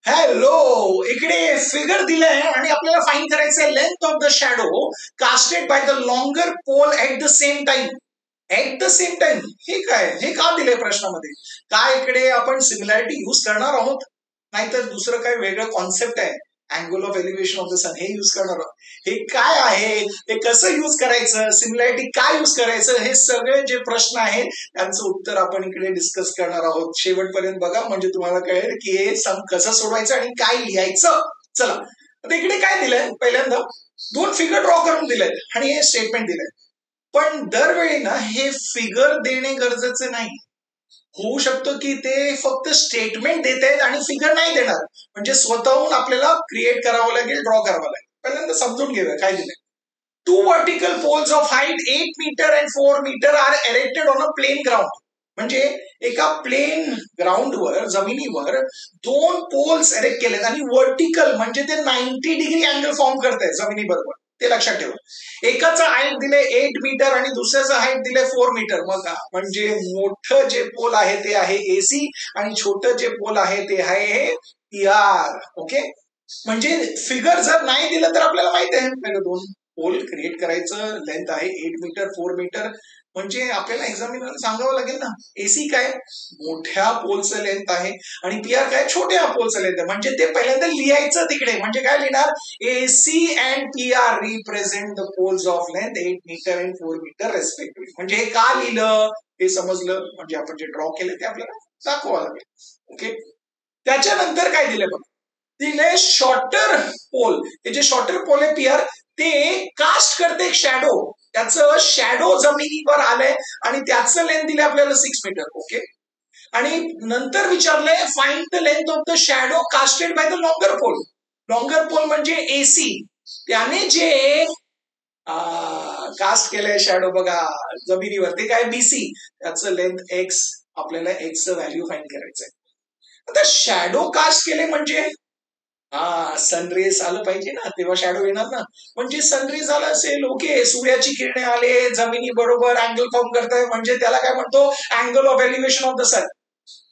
Hello, इकडे figure दिलाय आणि आपल्याला फाईंड करायचंय length of the shadow casted by the longer pole at the same time. At the same time हे काय, हे का दिलंय प्रश्नामध्ये? काय इकडे आपण सिमिलॅरिटी युज करणार आहोत, नाहीतर दुसरं काय वेगळं कॉन्सेप्ट आहे? Angle of elevation of the sun हे युज करणार आहोत. हे काय आहे, हे कसं युज करायचं, सिमिलॅरिटी काय युज करायचं, हे सगळे जे प्रश्न आहेत त्यांचं उत्तर आपण इकडे डिस्कस करणार आहोत. शेवटपर्यंत बघा, म्हणजे तुम्हाला कळेल की हे सम कसं सोडवायचं आणि काय लिहायचं. चला, आता इकडे काय दिलंय, पहिल्यांदा दोन फिगर ड्रॉ करून दिलेत आणि हे स्टेटमेंट दिलंय. पण दरवेळी ना हे फिगर देणे गरजेचे नाही. होऊ शकतं की ते फक्त स्टेटमेंट देत आहेत आणि फिगर नाही देणार, म्हणजे स्वतःहून आपल्याला क्रिएट करावं लागेल, ड्रॉ करावं लागेल. पहिल्यांदा समजून घेऊया काय दिलंय. Two vertical poles of height 8 meter and 4 meter are erected on a plain ground. म्हणजे एका प्लेन ग्राउंडवर, जमिनीवर दोन पोल्स एरेक्ट केलेत आणि वर्टिकल म्हणजे ते 90 डिग्री अँगल फॉर्म करताय जमिनीबरोबर, ते लक्षात ठेवा. एकाचं हाईट दिले 8 मीटर आणि दुसऱ्याचं हाईट दिले 4 मीटर. मग म्हणजे मोठं जे पोल आहे ते आहे एसी आणि छोटं जे पोल आहे ते आहे पीआर. ओके, म्हणजे फिगर जर नाही दिलं तर आपल्याला माहिती आहे दोन पोल क्रिएट करायचं, लेंथ आहे 8 मीटर 4 मीटर. म्हणजे आपल्याला एक्झामिनर सांगावं लागेल ना, एसी काय मोठ्या पोलचं लेंथ आहे आणि पीआर काय छोट्या पोलचं लेंथ आहे. म्हणजे ते पहिल्यांदा लिहायचं तिकडे. म्हणजे काय लिहिणार, AC and PR represent the poles of length 8 metre and 4 metre respectively. म्हणजे हे का लिहिलं हे समजलं, म्हणजे आपण जे ड्रॉ केलं ते आपल्याला दाखवावं लागेल. ओके, त्याच्यानंतर काय दिलं बघा, दिले शॉर्टर पोल. हे जे शॉर्टर पोल आहे पीआर, ते कास्ट करते एक शॅडो. त्याचं शॅडो जमिनीवर आलंय आणि त्याचं लेंथ दिले आपल्याला 6 मीटर. ओके, आणि नंतर विचारलंय find the length of the shadow casted by the longer pole. Longer pole म्हणजे एसी, त्याने जे कास्ट केलंय शॅडो बघा जमिनीवर, ते काय बीसी, त्याचं लेंथ एक्स. आपल्याला एक्सचं व्हॅल्यू फाइंड करायचंय. आता शॅडो कास्ट केले म्हणजे सनरेज आलं पाहिजे ना, तेव्हा शॅडो येणार ना. म्हणजे सनरेज आलं असेल, ओके, सूर्याची किरणे आले जमिनी बरोबर अँगल फॉर्म करताय, म्हणजे त्याला काय म्हणतो, angle of elevation of the sun.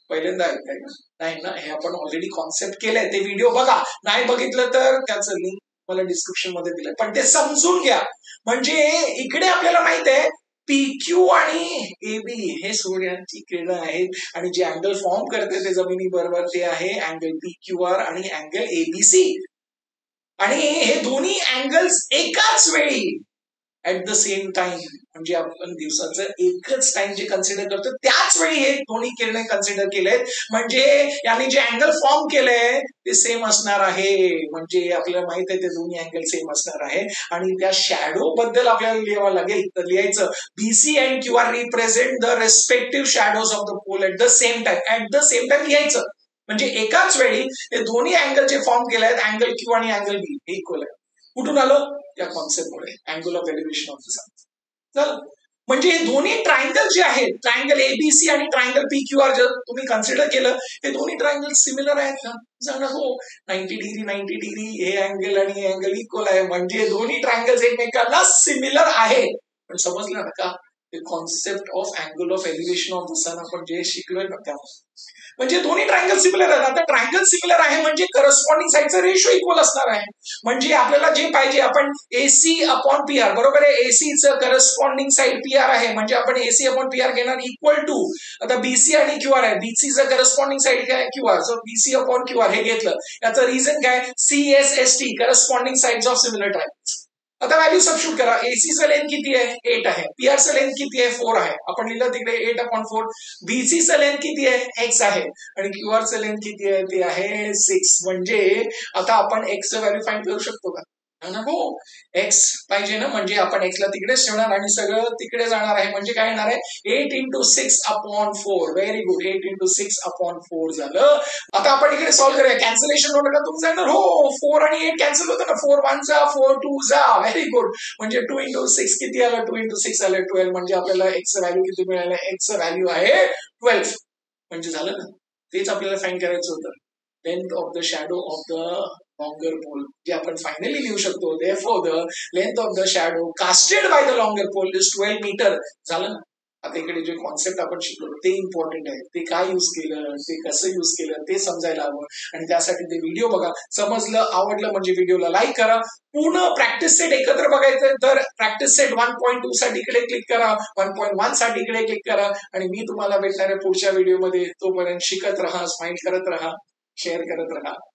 पहिल्यांदा ऐकताय का? नाही ना, हे आपण ऑलरेडी कॉन्सेप्ट केलंय. ते व्हिडिओ बघा, नाही बघितलं तर त्याचं लिंक मला डिस्क्रिप्शन मध्ये दिलंय, पण ते समजून घ्या. म्हणजे इकडे आपल्याला माहित आहे PQ आणि AB हे सूर्याची किरण आहेत आणि जे अँगल फॉर्म करते ते जमिनी बरोबर ते आहे अँगल PQR आणि अँगल ABC. आणि हे दोन्ही अँगल्स एकाच वेळी ऍट द सेम टाइम, म्हणजे आपण दिवसाचं एकच टाइम जे कन्सिडर करतो त्याच वेळी हे दोन्ही किरणे कन्सिडर केलेत. म्हणजे याने जे अँगल फॉर्म केलंय ते सेम असणार आहे. म्हणजे आपल्याला माहित आहे ते दोन्ही अँगल सेम असणार आहे. आणि त्या शॅडो बद्दल आपल्याला लिहावं लागेल, तर लिहायचं BC and QR represent the respective shadows of the pole at the same time. At the same time लिहायचं, म्हणजे एकाच वेळी हे दोन्ही अँगल जे फॉर्म केले आहेत, अँगल Q आणि अँगल B हे इक्वल आहे. कुठून आलं, त्या कॉन्सेप्टमुळे, angle of elevation of the sun. चला, म्हणजे हे दोन्ही ट्रायंगल जे आहेत, ट्रायंगल ABC आणि ट्रायंगल PQR जर तुम्ही कन्सिडर केलं, हे दोन्ही ट्रायंगल सिमिलर आहेत का? सांगा हो, 90 डिग्री 90 डिग्री हे अँगल आणि हे अँगल इक्वल आहे, म्हणजे दोन्ही ट्रायंगल्स एकमेकांना सिमिलर आहे. पण समजलं ना का, ते concept of angle of elevation of the sun आपण जे शिकलोय ना त्यामुळे. म्हणजे दोन्ही ट्रायंगल सिमिलर आहेत. आता ट्रायंगल सिमिलर आहे म्हणजे करस्पॉन्डिंग साईडचा रेशो इक्वल असणार आहे. म्हणजे आपल्याला जे पाहिजे, आपण AC अपॉन PR, बरोबर आहे, एसीचं करस्पॉन्डिंग साईड PR आहे, म्हणजे आपण AC अपॉन PR घेणार इक्वल टू, आता BC आणि QR आहे, BCचं करस्पॉन्डिंग साईड काय QR, so BC upon QR हे घेतलं. याचं रिझन काय, CSST corresponding sides of similar triangles. आता व्हॅल्यू सबस्टिट्यूट करा. एसीचं लेंथ किती आहे, 8 आहे. पीआरचं लेंथ किती आहे, 4 आहे. आपण लिहिलं तिकडे 8 अपॉन 4. BCचं लेंथ किती आहे, X आहे. आणि QRचं लेंथ किती आहे, ते आहे 6. म्हणजे आता आपण Xचं व्हॅल्यू फाइंड करू शकतो का? हो, X पाहिजे ना, म्हणजे आपण Xला तिकडेच ठेवणार आणि सगळं तिकडे जाणार आहे. म्हणजे काय येणार आहे, 8 into 6 upon 4. Very good, 8 into 6 upon 4 झालं. आता आपण इकडे सॉल्व्ह करूया. कॅन्सलेशन होतं का तुमचं येणार, हो, 4 आणि 8 कॅन्सल होतं ना, 4 1 जा 4 2 जा. व्हेरी गुड, म्हणजे 2 into 6 किती आलं, 2 into 6 आलं 12. म्हणजे आपल्याला X व्हॅल्यू किती मिळालं, X व्हॅल्यू आहे 12. म्हणजे झालं ना, तेच आपल्याला फाइंड करायचं होतं, length of the shadow of the longer pole, जे आपण फायनली लिहू शकतो. Therefore the length of the shadow casted by the longer pole is 12 metre. झालं ना. आता इकडे जे कॉन्सेप्ट आपण शिकलो ते इम्पॉर्टंट आहे. ते काय युज केलं, ते कसं युज केलं ते समजायला हवं. आणि त्यासाठी ते व्हिडिओ बघा. समजलं, आवडलं म्हणजे व्हिडिओला लाईक करा. पूर्ण प्रॅक्टिस सेट एकत्र बघायचं तर प्रॅक्टिस सेट 1.2 साठी इकडे क्लिक करा, 1.1 साठी इकडे क्लिक करा. आणि मी तुम्हाला भेटणार आहे पुढच्या व्हिडिओमध्ये. तोपर्यंत शिकत राहा, स्माइल करत राहा, शेअर करत राहा.